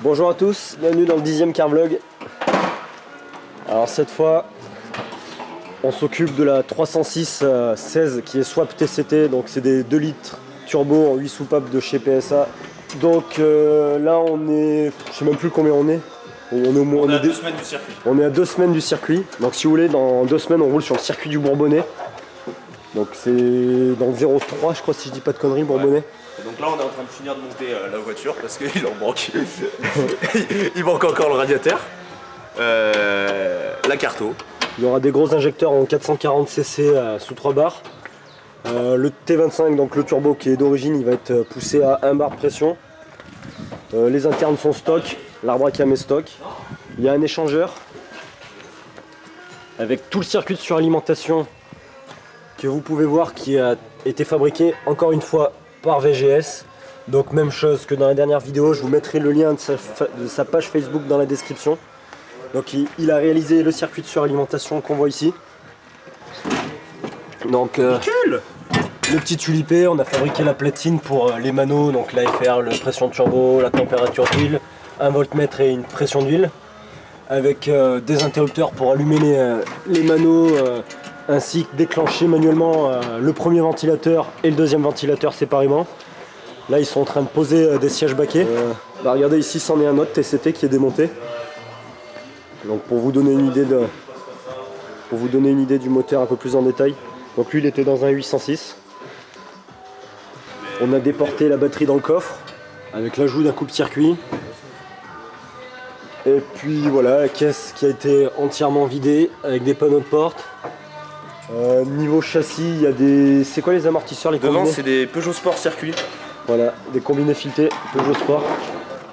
Bonjour à tous, bienvenue dans le 10e car vlog. Alors cette fois, on s'occupe de la 306 16 qui est swap TCT, donc c'est des 2 litres turbo en 8 soupapes de chez PSA. Donc là on est, je sais même plus combien on est. On est à 2 semaines du circuit. On est à 2 semaines du circuit, donc si vous voulez, dans 2 semaines on roule sur le circuit du Bourbonnais. Donc c'est dans le 03 je crois, si je dis pas de conneries, Bourbonnais. Ouais. Et donc là on est en train de finir de monter la voiture parce qu'il en manque. Il manque encore le radiateur, la carto. Il y aura des gros injecteurs en 440cc sous 3 bars. Le T25, donc le turbo qui est d'origine, il va être poussé à 1 bar de pression. Les internes sont stock, l'arbre à cam est stock. Il y a un échangeur avec tout le circuit de suralimentation que vous pouvez voir qui a été fabriqué encore une fois par VGS. Donc même chose que dans la dernière vidéo, je vous mettrai le lien de sa page Facebook dans la description. Donc il a réalisé le circuit de suralimentation qu'on voit ici. Donc le petit tulipé, on a fabriqué la platine pour les manos, donc l'AFR, la pression de turbo, la température d'huile, un voltmètre et une pression d'huile, avec des interrupteurs pour allumer les manos, ainsi que déclencher manuellement le premier ventilateur et le deuxième ventilateur séparément. Là ils sont en train de poser des sièges baquets. Regardez ici, c'en est un autre TCT qui est démonté. Donc pour vous donner une idée du moteur un peu plus en détail. Donc lui il était dans un 806. On a déporté la batterie dans le coffre avec l'ajout d'un coupe-circuit. Et puis voilà, la caisse qui a été entièrement vidée avec des panneaux de porte. Niveau châssis, il y a des... C'est quoi les amortisseurs, les Devant combinés? c'est des Peugeot Sport circuit. Voilà, des combinés filetés, Peugeot Sport.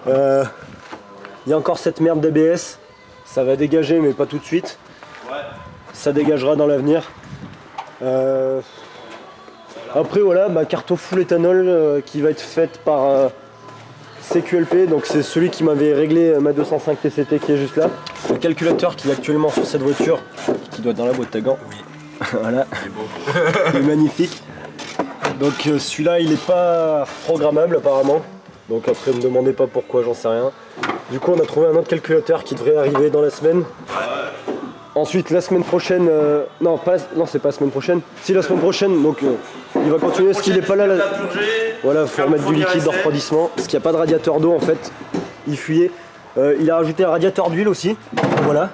Il y a encore cette merde d'ABS. Ça va dégager mais pas tout de suite. Ouais. Ça dégagera dans l'avenir. Après voilà, ma carte au full éthanol qui va être faite par CQLP. Donc c'est celui qui m'avait réglé ma 205 TCT qui est juste là. Le calculateur qui est actuellement sur cette voiture, qui doit être dans la boîte à gants. Oui. Voilà. Il est beau. Il est magnifique. Donc celui-là il n'est pas programmable apparemment. Donc après ne me demandez pas pourquoi, j'en sais rien. Du coup on a trouvé un autre calculateur qui devrait arriver dans la semaine. Ensuite la semaine prochaine, non c'est pas la semaine prochaine. Si la semaine prochaine, donc il va continuer ce qu'il n'est pas là. Voilà, faut remettre du liquide de refroidissement. Parce qu'il n'y a pas de radiateur d'eau en fait. Il fuyait. Il a rajouté un radiateur d'huile aussi. Voilà.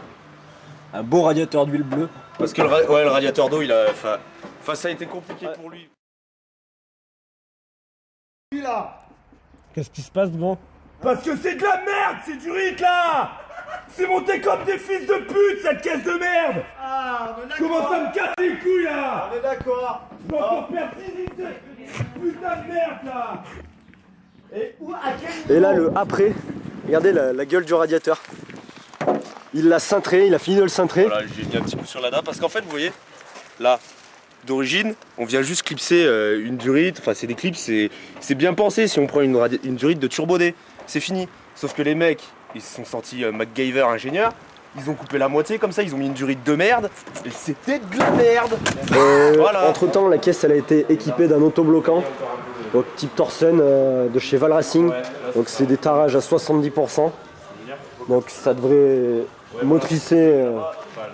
Un beau radiateur d'huile bleu. Parce que le radiateur d'eau il a. Enfin ça a été compliqué pour lui. Qu'est-ce qui se passe devant? Parce que c'est de la merde, c'est du riz là. C'est monté comme des fils de pute cette caisse de merde. Ah, on est d'accord. Commence à me casser les couilles là. On est d'accord. Je vais encore perdre 10 litres de putain de merde là. Et où, à quel niveau? Et là le après, regardez la gueule du radiateur. Il l'a cintré, il a fini de le cintrer. Voilà, j'ai mis un petit coup sur la dalle parce qu'en fait vous voyez, là, d'origine, on vient juste clipser une durite, enfin c'est des clips, c'est bien pensé si on prend une durite de turbo D, c'est fini. Sauf que les mecs, ils se sont sentis MacGyver ingénieur, ils ont coupé la moitié comme ça, ils ont mis une durite de merde, et c'était de la merde. Voilà. Entre temps la caisse elle a été équipée d'un autobloquant, donc type Torsen de chez Val Racing. Donc c'est des tarages à 70%. Donc ça devrait motricer,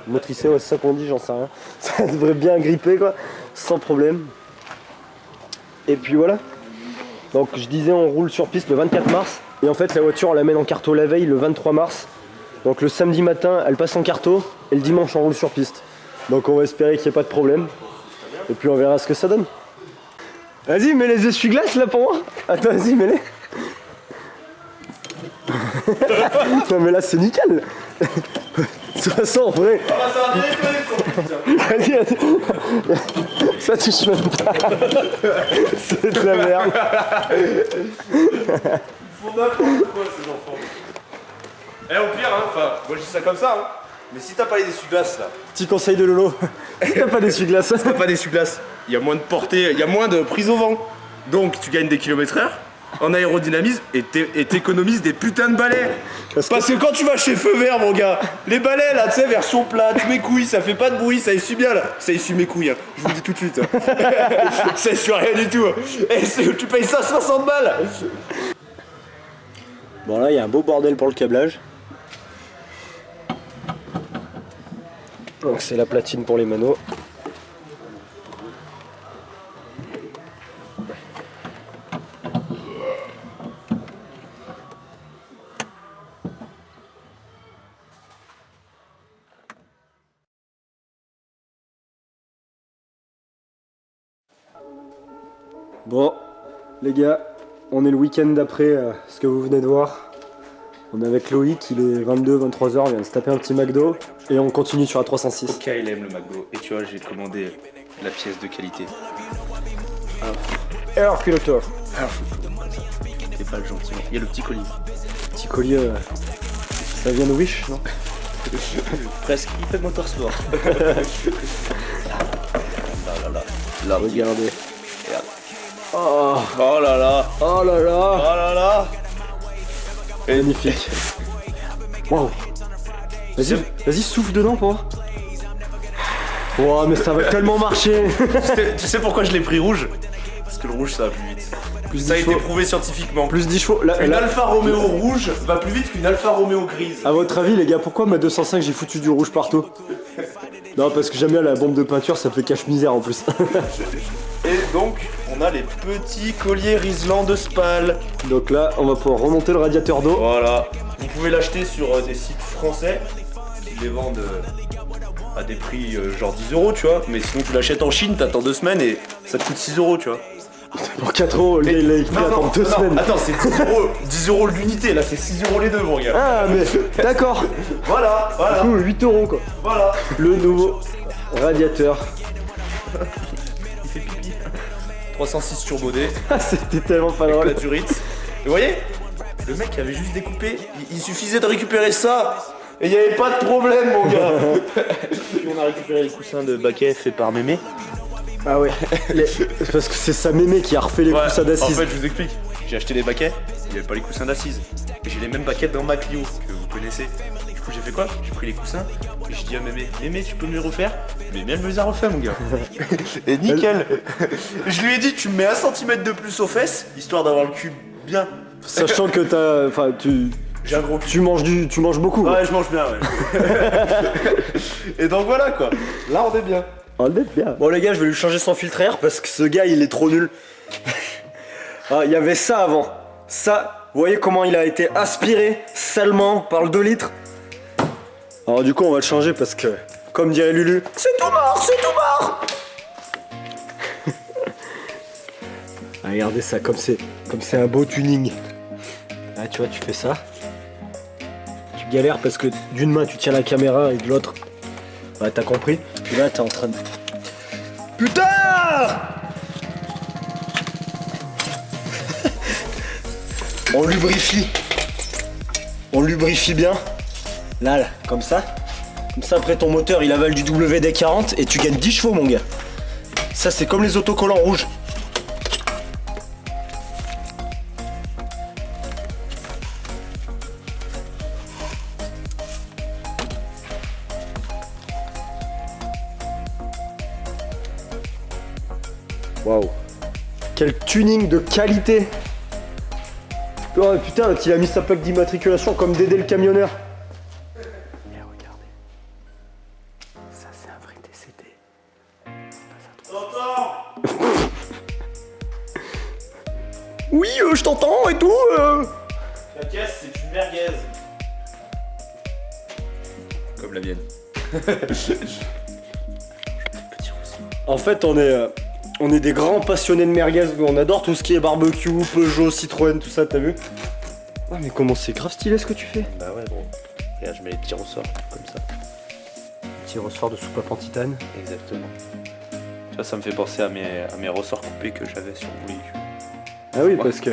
ouais, c'est ça qu'on dit, j'en sais rien. Ça devrait bien gripper quoi, sans problème. Et puis voilà. Donc je disais on roule sur piste le 24 mars. Et en fait la voiture on l'amène en carto la veille le 23 mars. Donc le samedi matin elle passe en carto et le dimanche on roule sur piste. Donc on va espérer qu'il n'y ait pas de problème. Et puis on verra ce que ça donne. Vas-y mets les essuie-glaces là pour moi. Attends vas-y mets-les. Non mais là c'est nickel. De toute façon en vrai. Vas-y. Ça touche même pas. C'est de la merde. Ils font n'importe quoi ces enfants. Eh au pire hein, enfin, moi je dis ça comme ça hein. Mais si t'as pas les essuie-glaces là. Petit conseil de Lolo. Si t'as pas d'essuie-glace. Si t'as pas d'essuie-glaces, il y a moins de portée, il y a moins de prise au vent. Donc tu gagnes des kilomètres/heure en aérodynamisme et t'économises des putains de balais. Parce que quand tu vas chez Feu Vert mon gars, les balais là, tu sais, version plate, mes couilles, ça fait pas de bruit, ça essuie bien là. Ça essuie mes couilles, hein. Je vous le dis tout de suite. Hein. Ça essuie rien du tout. Et tu payes ça 60 balles. Bon là il y a un beau bordel pour le câblage. Donc c'est la platine pour les manos. Bon, les gars, on est le week-end d'après ce que vous venez de voir. On est avec Loïc, il est 22-23h, on vient de se taper un petit McDo et on continue sur la 306. Ok, il aime le McDo. Et tu vois, j'ai commandé la pièce de qualité. Air Filter. C'est pas le gentil. Il y a le petit colis. Petit collier, ça vient de Wish, non? Presque, il fait motorsport. Là, Regardez. regarde. Oh, Oh là là. oh là là. Oh là là. Magnifique. Wow. Vas-y, souffle dedans pour voir. Wow, mais ça va tellement marcher. Tu sais pourquoi je l'ai pris rouge? Parce que le rouge ça va plus vite. Plus Ça a 10 été chevaux. prouvé scientifiquement. Plus 10 chevaux. Une Alfa Romeo rouge va plus vite qu'une Alfa Romeo grise. À votre avis, les gars, pourquoi ma 205 j'ai foutu du rouge partout? Non, parce que j'aime bien la bombe de peinture, ça fait cache-misère en plus. Et donc, on a les petits colliers Riesland de Spal. Donc là, on va pouvoir remonter le radiateur d'eau. Voilà. Vous pouvez l'acheter sur des sites français qui les vendent à des prix genre 10 euros, tu vois. Mais sinon, tu l'achètes en Chine, t'attends 2 semaines et ça te coûte 6 euros, tu vois. Pour 4 euros, Mais- il a écrit attendre 2 semaines. Attends, c'est 10 euros l'unité, là c'est 6 euros les deux, mon gars. Ah, mais d'accord. Voilà, voilà, Du coup, 8 euros quoi. voilà. Le nouveau radiateur. 306 turbodé, Ah, c'était tellement pas avec la drôle. durite. Et vous voyez, le mec avait juste découpé, il suffisait de récupérer ça. Et il n'y avait pas de problème, mon gars. Puis on a récupéré les coussins de baquet faits par Mémé. Ah ouais. C'est parce que c'est sa mémé qui a refait les coussins En d'assises. fait, je vous explique. J'ai acheté les baquets, il n'y avait pas les coussins d'assises. Et j'ai les mêmes baquettes dans ma Clio, que vous connaissez. Du coup, j'ai fait quoi? J'ai pris les coussins, et j'ai dit à Mémé, Mémé, tu peux me les refaire? Mais elle me les a refaits, mon gars. Et nickel. Je lui ai dit, tu me mets 1 cm de plus aux fesses, histoire d'avoir le cul bien. Sachant que t'as. Enfin, J'ai un gros cul. tu manges beaucoup. Ouais, je mange bien, ouais. Et donc voilà, quoi. Là, on est bien. On est bien. Bon les gars, je vais lui changer son filtre air parce que ce gars il est trop nul. Ah, il y avait ça avant. Ça, vous voyez comment il a été aspiré salement par le 2 litres. Alors du coup on va le changer parce que, comme dirait Lulu, c'est tout mort, c'est tout mort. Ah, regardez ça, comme c'est un beau tuning. Ah tu vois, tu fais ça. Tu galères parce que d'une main tu tiens la caméra et de l'autre... Ouais, t'as compris. Puis là, t'es en train de... Putain. On lubrifie. On lubrifie bien. Là, comme ça. Comme ça, après, ton moteur, il avale du WD-40 et tu gagnes 10 chevaux, mon gars. Ça, c'est comme les autocollants rouges. Waouh. Quel tuning de qualité. Oh putain, il a mis sa plaque d'immatriculation comme Dédé le camionneur. Mais regardez. Ça c'est un vrai TCT. Oui, je t'entends et tout. La caisse, c'est une merguez. Comme la mienne. En fait, on est des grands passionnés de merguez. On adore tout ce qui est barbecue, Peugeot, Citroën, tout ça, t'as vu? Ah, mais comment c'est grave stylé ce que tu fais. Bah ouais, gros. Regarde, je mets les petits ressorts, comme ça. Petit ressort de soupape en titane. Exactement. Tu vois, ça me fait penser à mes ressorts coupés que j'avais sur mon véhicule. Ah oui, parce que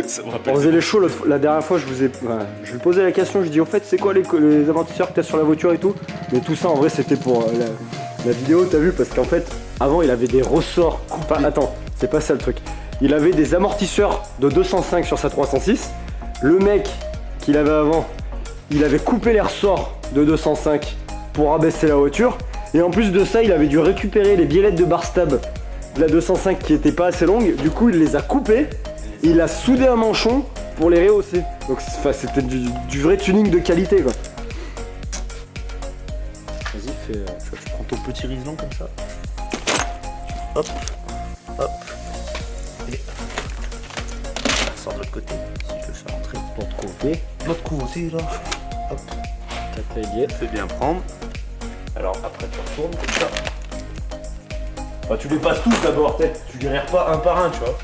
Ça me on rappelle. faisait les shows la dernière fois, je lui posais la question, je dis au fait c'est quoi les amortisseurs que t'as sur la voiture et tout. Mais tout ça en vrai c'était pour la vidéo, t'as vu, parce qu'en fait avant il avait des ressorts. Attends, c'est pas ça le truc. Il avait des amortisseurs de 205 sur sa 306. Le mec qu'il avait avant, il avait coupé les ressorts de 205 pour abaisser la voiture. Et en plus de ça, il avait dû récupérer les biellettes de bar stab de la 205 qui étaient pas assez longues. Du coup, il les a coupées. Il a soudé un manchon pour les rehausser. Donc c'était du vrai tuning de qualité quoi. Vas-y, Tu prends ton petit riselon comme ça. Hop, hop. Et ça sort de l'autre côté. Si je le fais rentrer. de l'autre côté. De l'autre côté là. Hop. Taillé. Fais bien prendre. Alors après tu retournes comme ça. Enfin, tu les passes tous d'abord, peut-être. Tu les rires pas un par un, tu vois.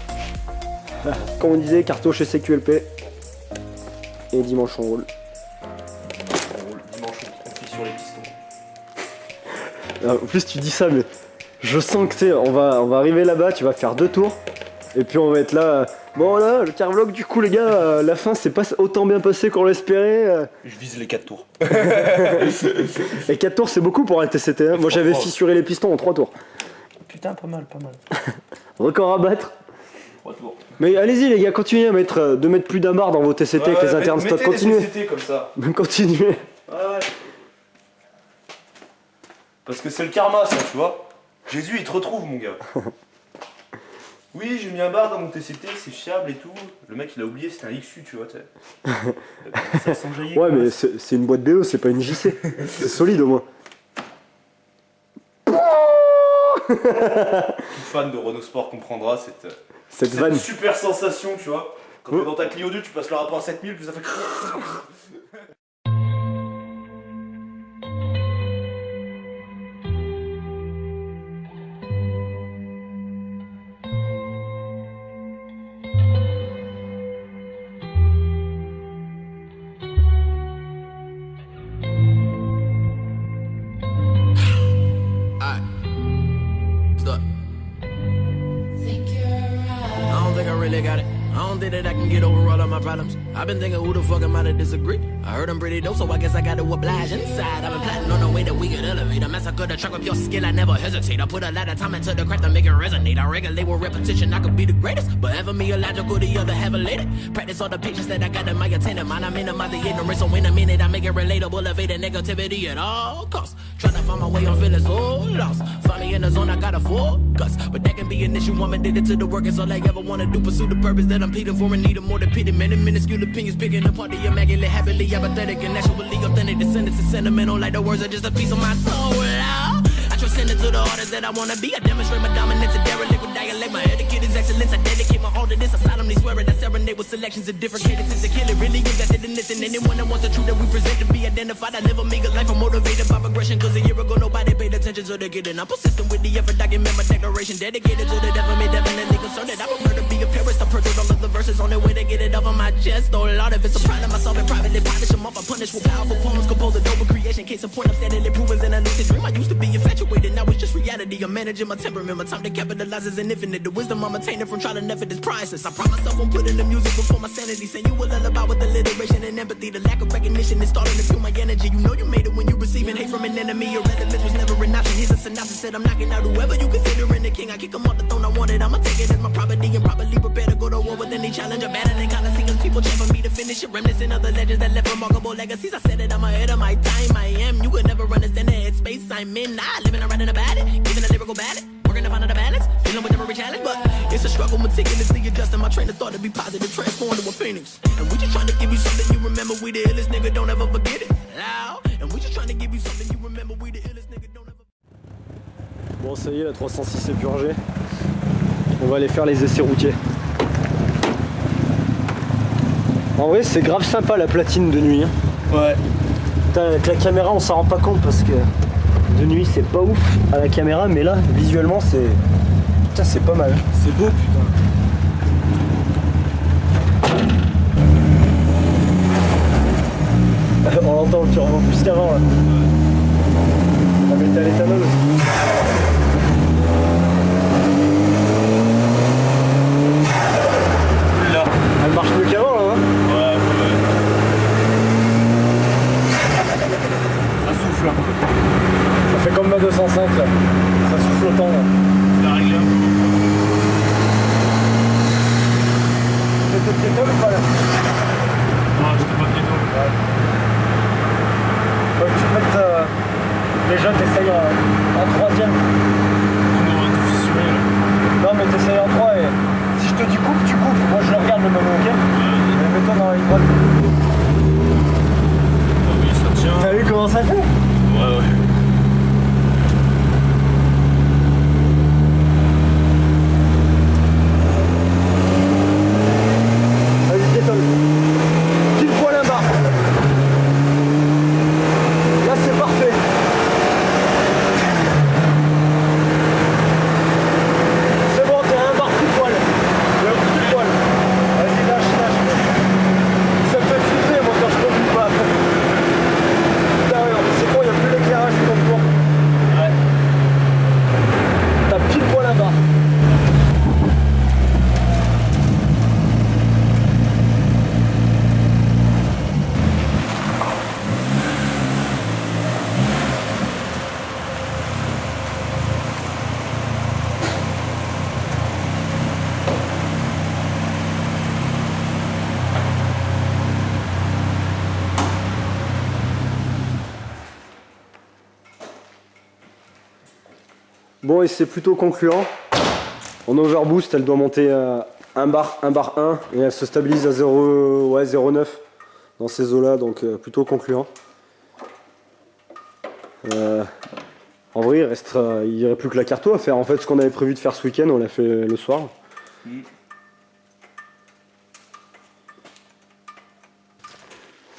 Comme on disait, cartouche et CQLP. Et dimanche on roule. Dimanche, on plie sur les pistons. En plus tu dis ça mais je sens que c'est, on va arriver là-bas, tu vas faire 2 tours. Et puis on va être là. Bon là, le carvlog du coup les gars, la fin c'est pas autant bien passé qu'on l'espérait. Je vise les 4 tours. Et 4 tours c'est beaucoup pour un TCT. Hein. Moi j'avais fissuré les pistons en 3 tours. Putain, pas mal, pas mal. Record à battre. 3 tours. Mais allez-y les gars, continuez à de mettre plus d'un bar dans vos TCT avec les internes stock. Continuez. TCT comme ça. Continuez. Ouais. Parce que c'est le karma, ça, tu vois. Jésus, il te retrouve, mon gars. Oui, j'ai mis un bar dans mon TCT, c'est fiable et tout. Le mec, il a oublié, c'était un XU, tu vois. Ça s'enjaillit. Ouais, mais c'est une boîte BO, c'est pas une JC. C'est solide au moins. Tout fan de Renault Sport comprendra cette vanne. super sensation, tu vois. Quand t'es dans ta Clio 2, tu passes le rapport à 7000, puis ça fait. That I can get over all of my problems. I've been thinking who the fuck am I to disagree? I heard I'm pretty dope, so I guess I gotta oblige inside. I've been plotting on the way that we could elevate. I massacre the track with your skill, I never hesitate. I put a lot of time into the craft to make it resonate. I regulate with repetition, I could be the greatest. But ever me illogical, the other have elated. Practice all the patience that I got in my attendant mind. I minimize the ignorance, so in a minute I make it relatable. Evading negativity at all costs. Trying to find my way, I'm feeling so lost. Find me in the zone, I got a focus. But that can be an issue, I'm addicted to the work. It's all I ever wanna do, pursue the purpose that I'm pleading for and need more than pity. Many minuscule opinions picking apart the immaculate, happily apathetic, and actually authentic. Descendants is sentimental, like the words are just a piece of my soul. I transcend it to the artist that I wanna be. I demonstrate my dominance and derelict with dialect. My etiquette is excellence. I dedicate my all to this. I solemnly swear it. I serenade with selections of different cadences to kill it. Really invested in this, and anyone that wants the truth that we present to be identified. I live a meager life. I'm motivated by progression. Cause a year ago nobody paid attention to the getting. I'm persistent with the effort. Document my declaration. Dedicated to the devil. Me definitely concerned that I prefer to be a purist. I purchased all of the verses on the way to get it off of my chest. Oh Lord, if it's a problem, I solve it privately. Polish them off. I punish with powerful poems. Compose a noble creation. Case in point, I'm steadily proving in a lucid dream. I used to be infatuated. Now it's just reality. I'm managing my temperament. My time to capitalize is infinite. The wisdom I'm attaining from trial and effort is priceless. I promise I won't put in the music before my sanity. Saying you a lullaby with alliteration and empathy. The lack of recognition is starting to fuel my energy. You know you made it when you receiving hate from an enemy. Your relevance was never an option. Here's a synopsis. Said I'm knocking out whoever you considering the king. I kick him off the throne I wanted. I'ma take it as my property and properly prepare to go to war with any challenge. I'm battling coliseums. People cheer for me to finish it. Reminiscent of the legends that left remarkable legacies. I said it, I'm ahead of my time. I am. You could never understand the headspace I'm in. Living around in about it. Giving a lyrical ballad. Working to find the balance. Dealing with every challenge. But it's a struggle. Meticulously adjusting my train of thought to be positive. Transform to a phoenix. And we just trying to give you something you remember. We the illest nigga. Don't ever forget it. And we just trying to give you something you remember. We the illest nigga. Don't ever. Bon ça y est, la 306 est purgée. On va aller faire les essais routiers. En vrai c'est grave sympa la platine de nuit. Hein. Ouais. Putain, avec la caméra on s'en rend pas compte parce que de nuit c'est pas ouf à la caméra, mais là visuellement c'est. Putain c'est pas mal. C'est beau, putain. On l'entend le turbo plus qu'avant là. Ah mais t'as l'éthanol aussi. Là. Elle marche mieux qu'avant là, hein. Ouais. Ça souffle un peu. Ça fait comme ma 205 là. Ça souffle autant là. C'est la règle. T'es piéton ou pas là? Non, j'étais pas piéton. Ouais. Faut que tu mettes déjà t'essayes en troisième. On aura tout fissuré là. Non mais t'essayes en 3 et si je te dis coupe, tu coupes. Moi je le regarde le moment, ok? Mais retourne dans la ligne droite. Oui, ça tient. T'as vu comment ça fait? Ouais, ouais. Vas-y, détonne. Pile poil un bar. Là, c'est parfait. C'est bon, t'es à un bar pile poil. Pile poil. Vas-y, lâche, lâche. Ça me fait flipper, moi, quand je conduis pas. Putain, c'est bon, il n'y a plus l'éclairage du contour. Ouais. T'as pile poil un bar. Bon, et c'est plutôt concluant. En overboost, elle doit monter à 1 bar 1 et elle se stabilise à 0, ouais, 0,9 dans ces eaux-là, donc plutôt concluant. En vrai, il n'y aurait plus que la carto à faire. En fait, ce qu'on avait prévu de faire ce week-end, on l'a fait le soir.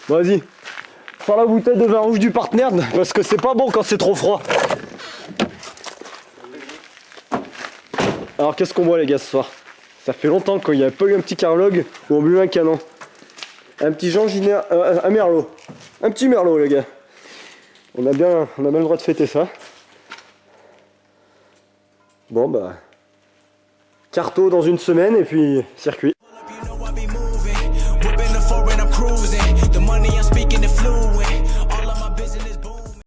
Bon, vas-y, prends la bouteille de vin rouge du partenaire parce que c'est pas bon quand c'est trop froid. Alors qu'est-ce qu'on boit les gars ce soir? Ça fait longtemps qu'il n'y avait pas eu un petit carlog où on buvait un canon. Un petit Jean Giner, un merlot. Un petit merlot les gars. On a bien le droit de fêter ça. Bon bah, carto dans une semaine et puis circuit.